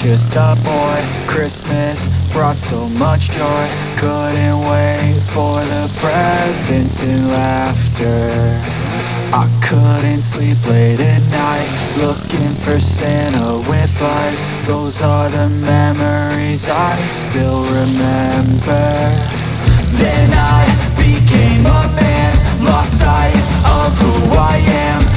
just a boy. Christmas brought so much joy. Couldn't wait for the presents and laughter. I couldn't sleep late at night, looking for Santa with lights. Those are the memories I still remember. Then I became a man, lost sight of who I am.